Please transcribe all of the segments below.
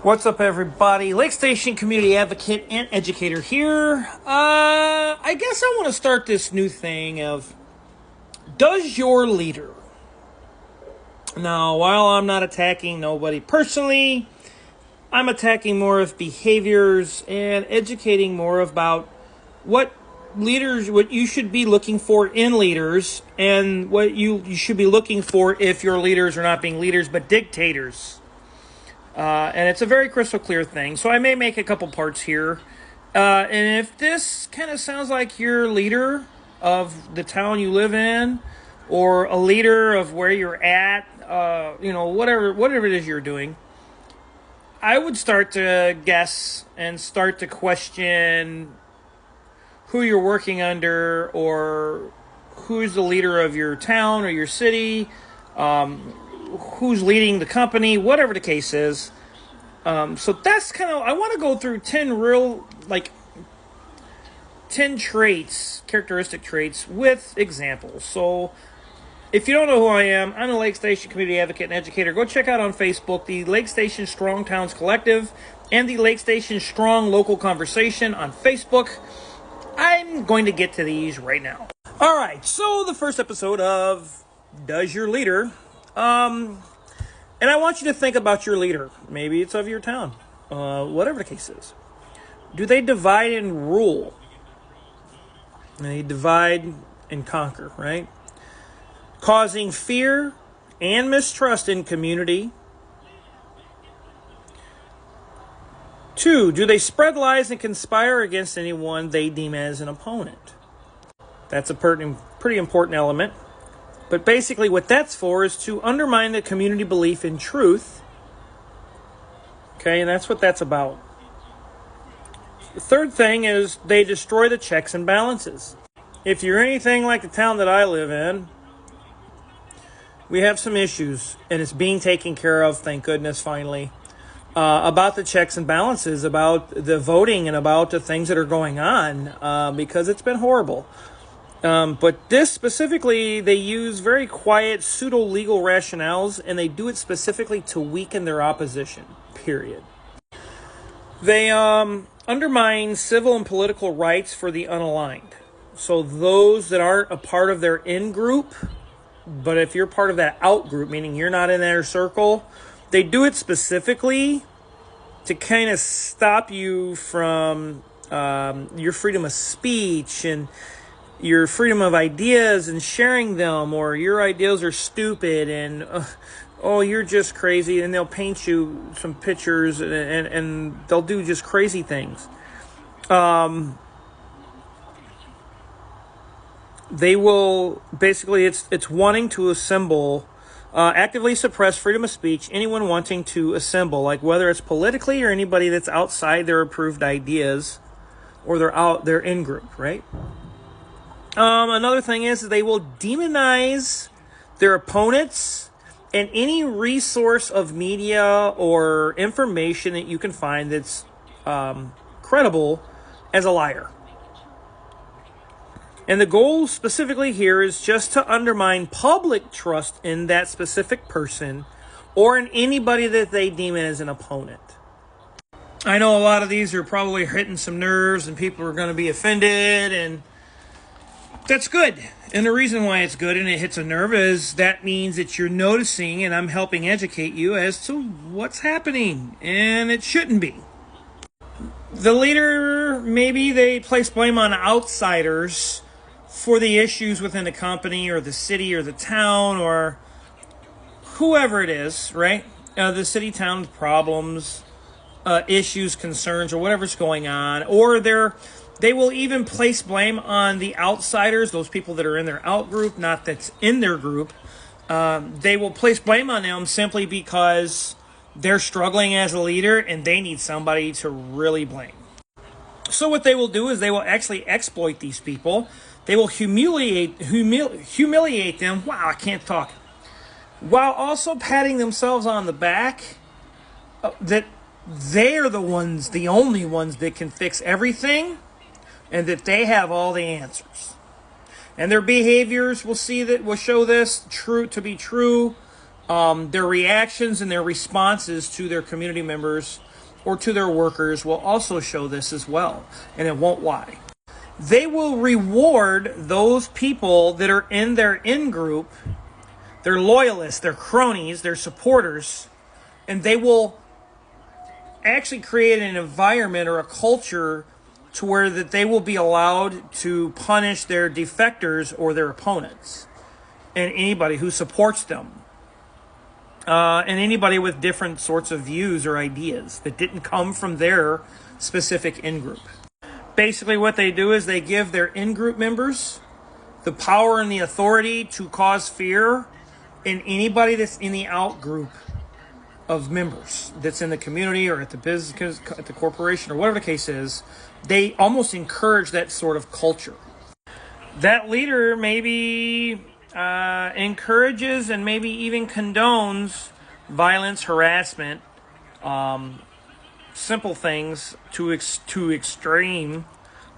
What's up, everybody? Lake Station community advocate and educator here. I guess I want to start this new thing of, does your leader? Now, while I'm not attacking nobody personally, I'm attacking more of behaviors and educating more about what you should be looking for in leaders, and what you should be looking for if your leaders are not being leaders but dictators. And it's a very crystal clear thing. So I may make a couple parts here. And if this kind of sounds like you're a leader of the town you live in, or a leader of where you're at, whatever it is you're doing, I would start to guess and start to question who you're working under, or who's the leader of your town or your city, who's leading the company, whatever the case is. So that's kind of, I want to go through 10 characteristic traits with examples. So if you don't know who I am, I'm a Lake Station community advocate and educator. Go check out on Facebook the Lake Station Strong Towns Collective and the Lake Station Strong Local Conversation on Facebook. I'm going to get to these right now. All right, so the first episode of Does Your Leader? And I want you to think about your leader. Maybe it's of your town, whatever the case is. Do they divide and rule? They divide and conquer, right? Causing fear and mistrust in community. 2, do they spread lies and conspire against anyone they deem as an opponent? That's a pretty important element. But basically what that's for is to undermine the community belief in truth. Okay, and that's what that's about. The third thing is they destroy the checks and balances. If you're anything like the town that I live in, we have some issues, and it's being taken care of, thank goodness, finally, about the checks and balances, about the voting, and about the things that are going on, because it's been horrible. But this specifically, they use very quiet pseudo-legal rationales, and they do it specifically to weaken their opposition, period. They undermine civil and political rights for the unaligned. So those that aren't a part of their in-group, but if you're part of that out-group, meaning you're not in their circle, they do it specifically to kind of stop you from your freedom of speech and your freedom of ideas and sharing them, or your ideas are stupid and you're just crazy, and they'll paint you some pictures and they'll do just crazy things. They will basically, it's wanting to assemble, actively suppress freedom of speech, anyone wanting to assemble, like whether it's politically or anybody that's outside their approved ideas or they're in group, right? Another thing is they will demonize their opponents and any resource of media or information that you can find that's credible as a liar. And the goal specifically here is just to undermine public trust in that specific person or in anybody that they deem as an opponent. I know a lot of these are probably hitting some nerves and people are going to be offended, and that's good. And the reason why it's good and it hits a nerve is that means that you're noticing, and I'm helping educate you as to what's happening, and it shouldn't be. The leader, maybe they place blame on outsiders for the issues within the company or the city or the town or whoever it is, right? The city, town problems, issues, concerns, or whatever's going on. Or they will even place blame on the outsiders, those people that are in their out group, not that's in their group. They will place blame on them simply because they're struggling as a leader and they need somebody to really blame. So what they will do is they will actually exploit these people. They will humiliate them. Wow, I can't talk. While also patting themselves on the back that they're the only ones that can fix everything, and that they have all the answers. And their behaviors will show this to be true. their reactions and their responses to their community members or to their workers will also show this as well, and it won't lie. They will reward those people that are in their in-group, their loyalists, their cronies, their supporters, and they will actually create an environment or a culture to where that they will be allowed to punish their defectors or their opponents and anybody who supports them. And anybody with different sorts of views or ideas that didn't come from their specific in-group. Basically what they do is they give their in-group members the power and the authority to cause fear in anybody that's in the out-group of members that's in the community or at the business, at the corporation, or whatever the case is. They almost encourage that sort of culture. That leader maybe encourages and maybe even condones violence, harassment, simple things to extreme,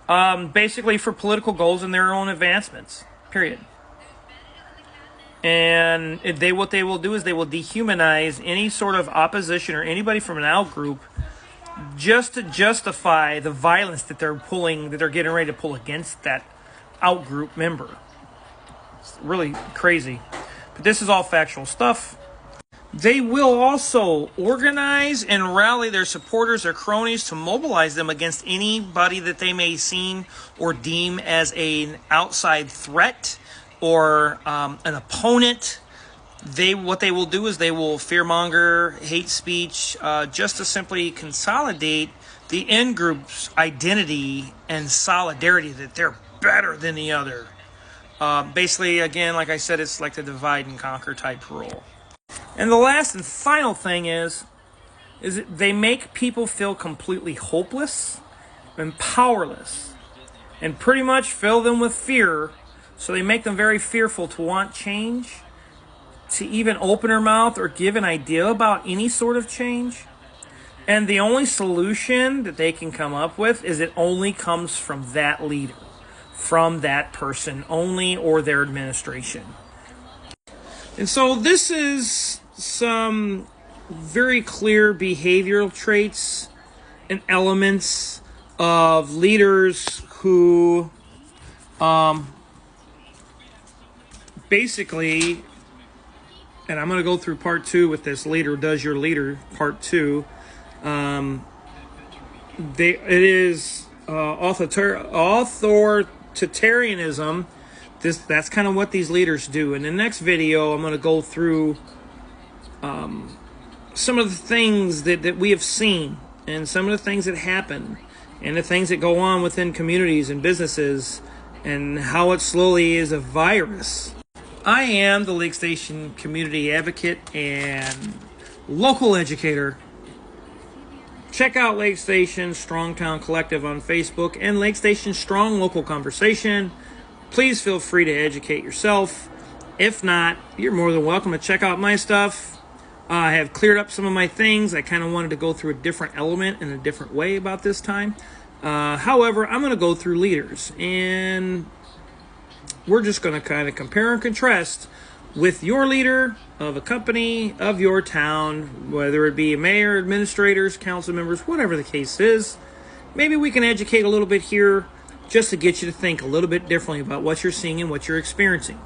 basically for political goals and their own advancements, period. And what they will do is they will dehumanize any sort of opposition or anybody from an out group just to justify the violence that they're getting ready to pull against that out group member. It's really crazy. But this is all factual stuff. They will also organize and rally their supporters or cronies to mobilize them against anybody that they may seem or deem as an outside threat or an opponent. What they will do is they will fearmonger, hate speech, just to simply consolidate the in-group's identity and solidarity that they're better than the other. Basically, again, like I said, it's like the divide and conquer type rule. And the last and final thing is that they make people feel completely hopeless and powerless and pretty much fill them with fear. So they make them very fearful to want change, to even open their mouth or give an idea about any sort of change. And the only solution that they can come up with is it only comes from that leader, from that person only, or their administration. And so this is some very clear behavioral traits and elements of leaders who basically, and I'm going to go through part 2 with this leader does your leader part 2. It is authoritarianism. That's kind of what these leaders do. In the next video, I'm going to go through some of the things that we have seen and some of the things that happen and the things that go on within communities and businesses and how it slowly is a virus. I am the Lake Station community advocate and local educator. Check out Lake Station Strong Town Collective on Facebook and Lake Station Strong Local Conversation. Please feel free to educate yourself. If not, you're more than welcome to check out my stuff. I have cleared up some of my things. I kind of wanted to go through a different element in a different way about this time. However, I'm going to go through leaders, and we're just going to kind of compare and contrast with your leader of a company, of your town, whether it be a mayor, administrators, council members, whatever the case is. Maybe we can educate a little bit here just to get you to think a little bit differently about what you're seeing and what you're experiencing.